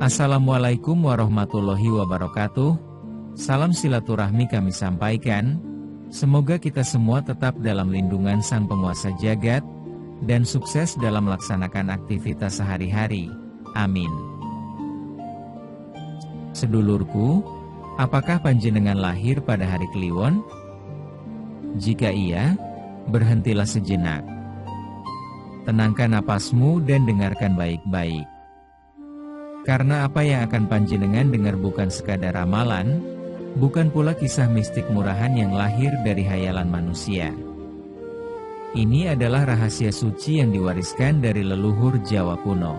Assalamualaikum warahmatullahi wabarakatuh. Salam silaturahmi kami sampaikan. Semoga kita semua tetap dalam lindungan Sang Penguasa Jagat dan sukses dalam melaksanakan aktivitas sehari-hari. Amin. Sedulurku, apakah panjenengan lahir pada hari Kliwon? Jika iya, berhentilah sejenak. Tenangkan napasmu dan dengarkan baik-baik. Karena apa yang akan panjenengan dengar bukan sekadar ramalan, bukan pula kisah mistik murahan yang lahir dari hayalan manusia. Ini adalah rahasia suci yang diwariskan dari leluhur Jawa kuno.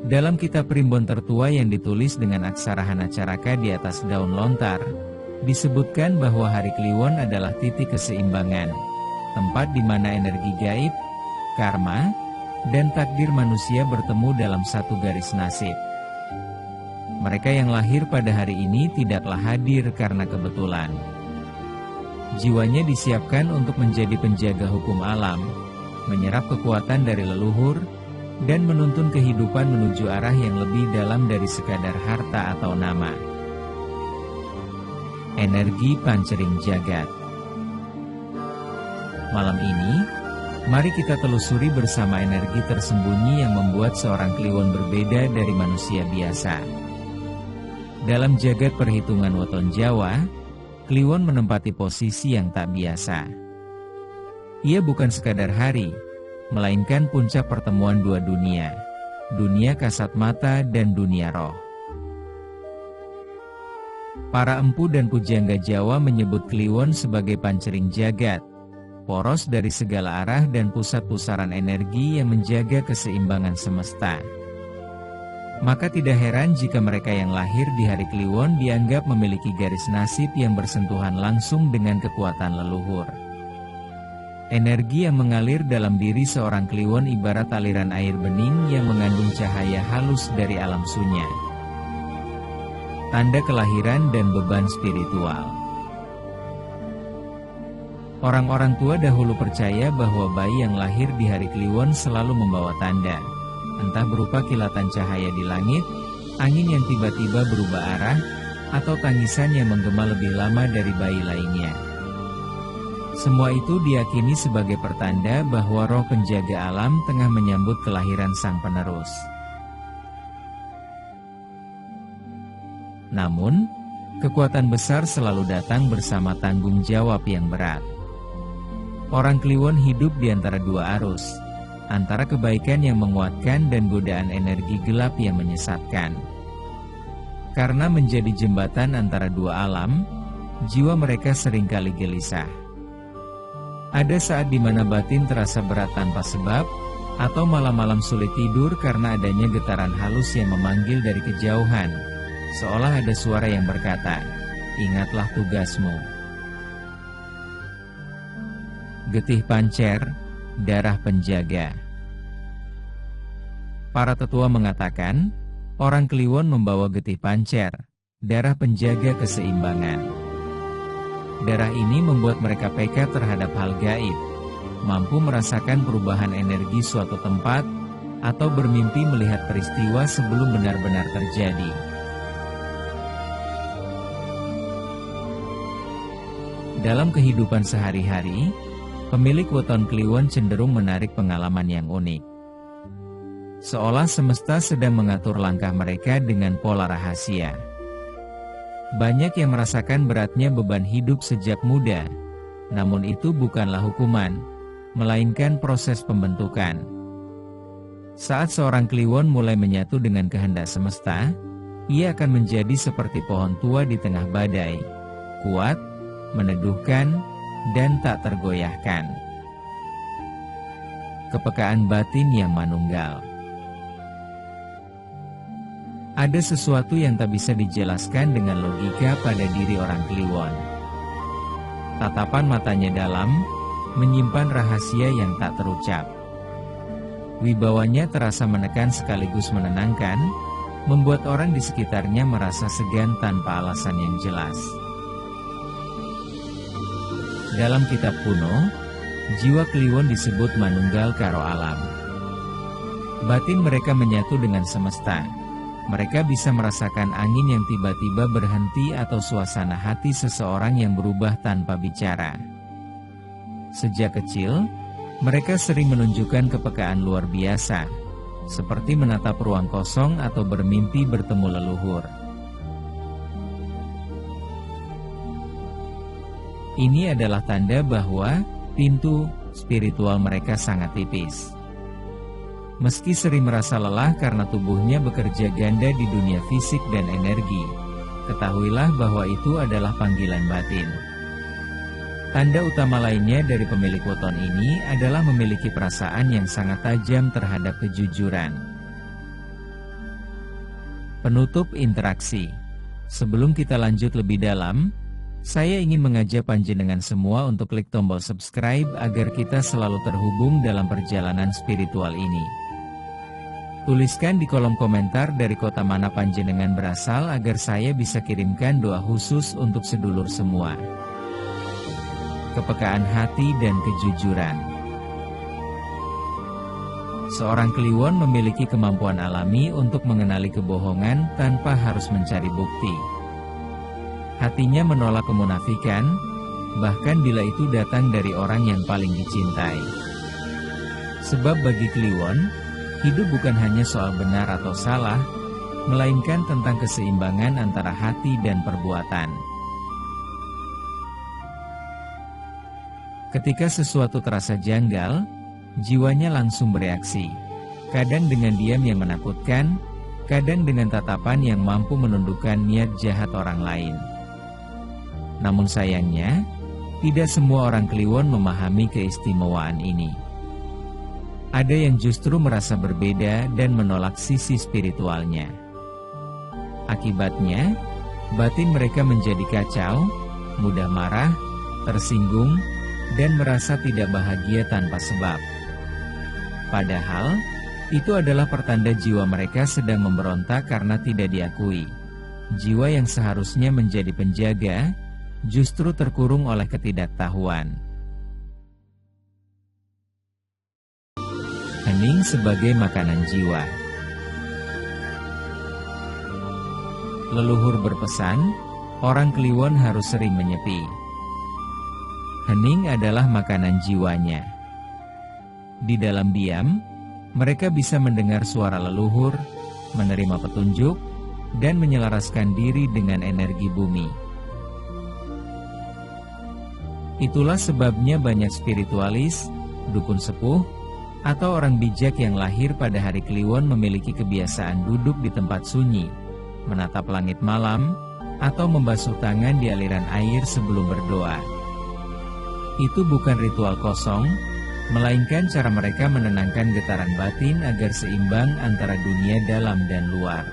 Dalam kitab primbon tertua yang ditulis dengan aksara Hanacaraka di atas daun lontar, disebutkan bahwa hari Kliwon adalah titik keseimbangan, tempat di mana energi gaib, karma, dan takdir manusia bertemu dalam satu garis nasib. Mereka yang lahir pada hari ini tidaklah hadir karena kebetulan. Jiwanya disiapkan untuk menjadi penjaga hukum alam, menyerap kekuatan dari leluhur, dan menuntun kehidupan menuju arah yang lebih dalam dari sekadar harta atau nama. Energi pancering jagat. Malam ini, mari kita telusuri bersama energi tersembunyi yang membuat seorang Kliwon berbeda dari manusia biasa. Dalam jagat perhitungan weton Jawa, Kliwon menempati posisi yang tak biasa. Ia bukan sekadar hari, melainkan puncak pertemuan dua dunia, dunia kasat mata dan dunia roh. Para empu dan pujangga Jawa menyebut Kliwon sebagai pancering jagat, poros dari segala arah dan pusat pusaran energi yang menjaga keseimbangan semesta. Maka tidak heran jika mereka yang lahir di hari Kliwon dianggap memiliki garis nasib yang bersentuhan langsung dengan kekuatan leluhur. Energi yang mengalir dalam diri seorang Kliwon ibarat aliran air bening yang mengandung cahaya halus dari alam sunya. Tanda kelahiran dan beban spiritual. Orang-orang tua dahulu percaya bahwa bayi yang lahir di hari Kliwon selalu membawa tanda, entah berupa kilatan cahaya di langit, angin yang tiba-tiba berubah arah, atau tangisan yang menggema lebih lama dari bayi lainnya. Semua itu diyakini sebagai pertanda bahwa roh penjaga alam tengah menyambut kelahiran sang penerus. Namun, kekuatan besar selalu datang bersama tanggung jawab yang berat. Orang Kliwon hidup di antara dua arus, antara kebaikan yang menguatkan dan godaan energi gelap yang menyesatkan. Karena menjadi jembatan antara dua alam, jiwa mereka seringkali gelisah. Ada saat di mana batin terasa berat tanpa sebab, atau malam-malam sulit tidur karena adanya getaran halus yang memanggil dari kejauhan, seolah ada suara yang berkata, "Ingatlah tugasmu." Getih pancer, darah penjaga. Para tetua mengatakan, orang Kliwon membawa getih pancer, darah penjaga keseimbangan. Darah ini membuat mereka peka terhadap hal gaib, mampu merasakan perubahan energi suatu tempat, atau bermimpi melihat peristiwa sebelum benar-benar terjadi. Dalam kehidupan sehari-hari, pemilik weton Kliwon cenderung menarik pengalaman yang unik. Seolah semesta sedang mengatur langkah mereka dengan pola rahasia. Banyak yang merasakan beratnya beban hidup sejak muda, namun itu bukanlah hukuman, melainkan proses pembentukan. Saat seorang Kliwon mulai menyatu dengan kehendak semesta, ia akan menjadi seperti pohon tua di tengah badai, kuat, meneduhkan, dan tak tergoyahkan. Kepekaan batin yang manunggal. Ada sesuatu yang tak bisa dijelaskan dengan logika pada diri orang Kliwon. Tatapan matanya dalam, menyimpan rahasia yang tak terucap. Wibawanya terasa menekan sekaligus menenangkan, membuat orang di sekitarnya merasa segan tanpa alasan yang jelas. Dalam kitab kuno, jiwa Kliwon disebut manunggal karo alam. Batin mereka menyatu dengan semesta. Mereka bisa merasakan angin yang tiba-tiba berhenti atau suasana hati seseorang yang berubah tanpa bicara. Sejak kecil, mereka sering menunjukkan kepekaan luar biasa, seperti menatap ruang kosong atau bermimpi bertemu leluhur. Ini adalah tanda bahwa pintu spiritual mereka sangat tipis. Meski sering merasa lelah karena tubuhnya bekerja ganda di dunia fisik dan energi, ketahuilah bahwa itu adalah panggilan batin. Tanda utama lainnya dari pemilik weton ini adalah memiliki perasaan yang sangat tajam terhadap kejujuran. Penutup interaksi. Sebelum kita lanjut lebih dalam, saya ingin mengajak panjenengan semua untuk klik tombol subscribe agar kita selalu terhubung dalam perjalanan spiritual ini. Tuliskan di kolom komentar dari kota mana panjenengan berasal agar saya bisa kirimkan doa khusus untuk sedulur semua. Kepekaan hati dan kejujuran. Seorang Kliwon memiliki kemampuan alami untuk mengenali kebohongan tanpa harus mencari bukti. Hatinya menolak kemunafikan, bahkan bila itu datang dari orang yang paling dicintai. Sebab bagi Kliwon, hidup bukan hanya soal benar atau salah, melainkan tentang keseimbangan antara hati dan perbuatan. Ketika sesuatu terasa janggal, jiwanya langsung bereaksi. Kadang dengan diam yang menakutkan, kadang dengan tatapan yang mampu menundukkan niat jahat orang lain. Namun sayangnya, tidak semua orang Kliwon memahami keistimewaan ini. Ada yang justru merasa berbeda dan menolak sisi spiritualnya. Akibatnya, batin mereka menjadi kacau, mudah marah, tersinggung, dan merasa tidak bahagia tanpa sebab. Padahal, itu adalah pertanda jiwa mereka sedang memberontak karena tidak diakui. Jiwa yang seharusnya menjadi penjaga, justru terkurung oleh ketidaktahuan. Hening sebagai makanan jiwa. Leluhur berpesan, orang Kliwon harus sering menyepi. Hening adalah makanan jiwanya. Di dalam diam, mereka bisa mendengar suara leluhur, menerima petunjuk, dan menyelaraskan diri dengan energi bumi. Itulah sebabnya banyak spiritualis, dukun sepuh, atau orang bijak yang lahir pada hari Kliwon memiliki kebiasaan duduk di tempat sunyi, menatap langit malam, atau membasuh tangan di aliran air sebelum berdoa. Itu bukan ritual kosong, melainkan cara mereka menenangkan getaran batin agar seimbang antara dunia dalam dan luar.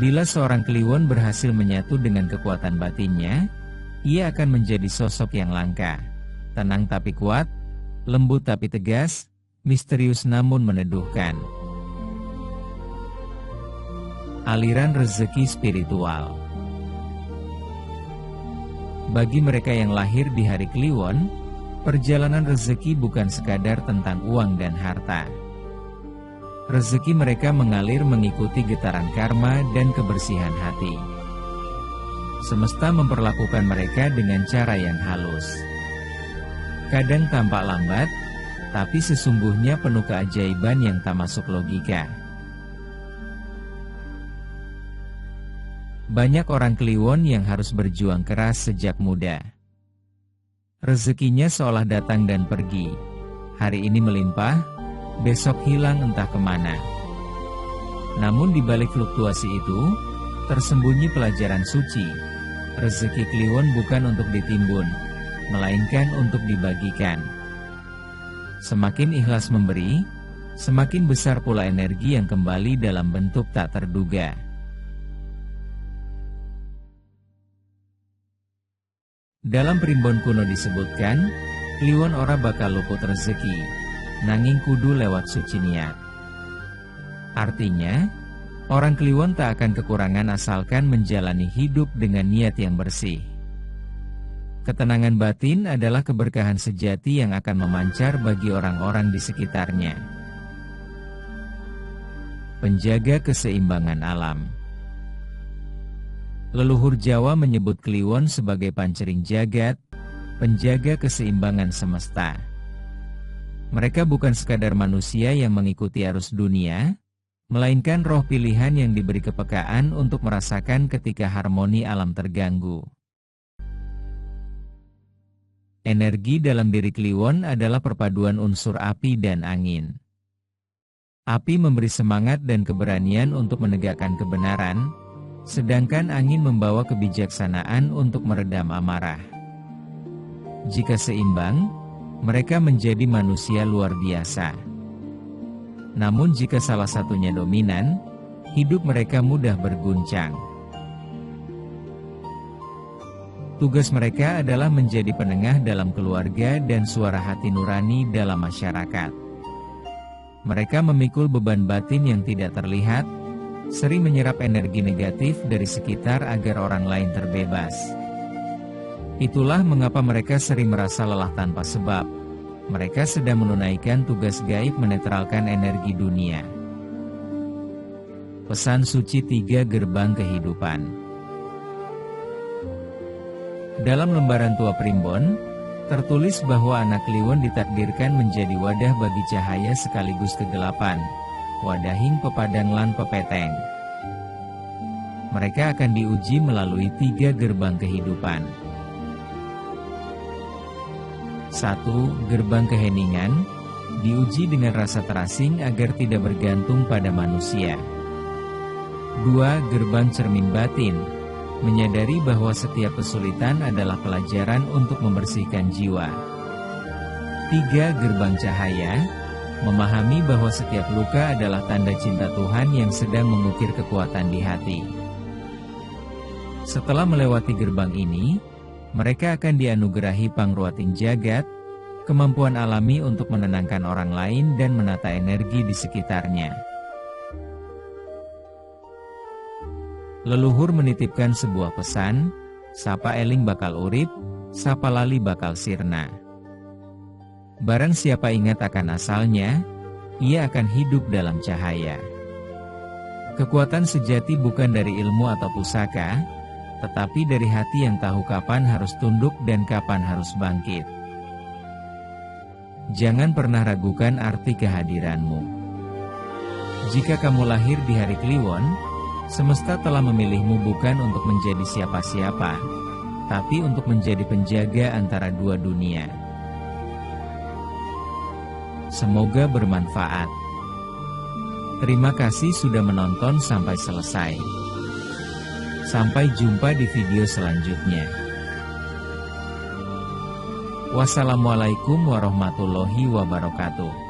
Bila seorang Kliwon berhasil menyatu dengan kekuatan batinnya, ia akan menjadi sosok yang langka, tenang tapi kuat, lembut tapi tegas, misterius namun meneduhkan. Aliran rezeki spiritual. Bagi mereka yang lahir di hari Kliwon, perjalanan rezeki bukan sekadar tentang uang dan harta. Rezeki mereka mengalir mengikuti getaran karma dan kebersihan hati. Semesta memperlakukan mereka dengan cara yang halus. Kadang tampak lambat, tapi sesungguhnya penuh keajaiban yang tak masuk logika. Banyak orang Kliwon yang harus berjuang keras sejak muda. Rezekinya seolah datang dan pergi. Hari ini melimpah, besok hilang entah kemana. Namun di balik fluktuasi itu, tersembunyi pelajaran suci. Rezeki Kliwon bukan untuk ditimbun, melainkan untuk dibagikan. Semakin ikhlas memberi, semakin besar pula energi yang kembali dalam bentuk tak terduga. Dalam primbon kuno disebutkan, Kliwon ora bakal luput rezeki, nanging kudu lewat suci niat. Artinya, orang Kliwon tak akan kekurangan asalkan menjalani hidup dengan niat yang bersih. Ketenangan batin adalah keberkahan sejati yang akan memancar bagi orang-orang di sekitarnya. penjaga keseimbangan alam. Leluhur Jawa menyebut Kliwon sebagai pancering jagat, penjaga keseimbangan semesta. Mereka bukan sekadar manusia yang mengikuti arus dunia, melainkan roh pilihan yang diberi kepekaan untuk merasakan ketika harmoni alam terganggu. Energi dalam diri Kliwon adalah perpaduan unsur api dan angin. Api memberi semangat dan keberanian untuk menegakkan kebenaran, sedangkan angin membawa kebijaksanaan untuk meredam amarah. Jika seimbang, mereka menjadi manusia luar biasa. Namun jika salah satunya dominan, hidup mereka mudah berguncang. Tugas mereka adalah menjadi penengah dalam keluarga dan suara hati nurani dalam masyarakat. Mereka memikul beban batin yang tidak terlihat, sering menyerap energi negatif dari sekitar agar orang lain terbebas. Itulah mengapa mereka sering merasa lelah tanpa sebab. Mereka sedang menunaikan tugas gaib menetralkan energi dunia. Pesan suci 3 gerbang kehidupan. Dalam lembaran tua Primbon, tertulis bahwa anak Kliwon ditakdirkan menjadi wadah bagi cahaya sekaligus kegelapan, wadahing pepadang lan pepeteng. Mereka akan diuji melalui 3 gerbang kehidupan. 1. Gerbang keheningan, diuji dengan rasa terasing agar tidak bergantung pada manusia. 2. Gerbang cermin batin, menyadari bahwa setiap kesulitan adalah pelajaran untuk membersihkan jiwa. 3. Gerbang cahaya, memahami bahwa setiap luka adalah tanda cinta Tuhan yang sedang mengukir kekuatan di hati. Setelah melewati gerbang ini, mereka akan dianugerahi pangruating jagat, kemampuan alami untuk menenangkan orang lain dan menata energi di sekitarnya. Leluhur menitipkan sebuah pesan, sapa eling bakal urip, sapa lali bakal sirna. Barang siapa ingat akan asalnya, ia akan hidup dalam cahaya. Kekuatan sejati bukan dari ilmu atau pusaka, tetapi dari hati yang tahu kapan harus tunduk dan kapan harus bangkit. Jangan pernah ragukan arti kehadiranmu. Jika kamu lahir di hari Kliwon, semesta telah memilihmu bukan untuk menjadi siapa-siapa, tapi untuk menjadi penjaga antara dua dunia. Semoga bermanfaat. Terima kasih sudah menonton sampai selesai. Sampai jumpa di video selanjutnya. Wassalamualaikum warahmatullahi wabarakatuh.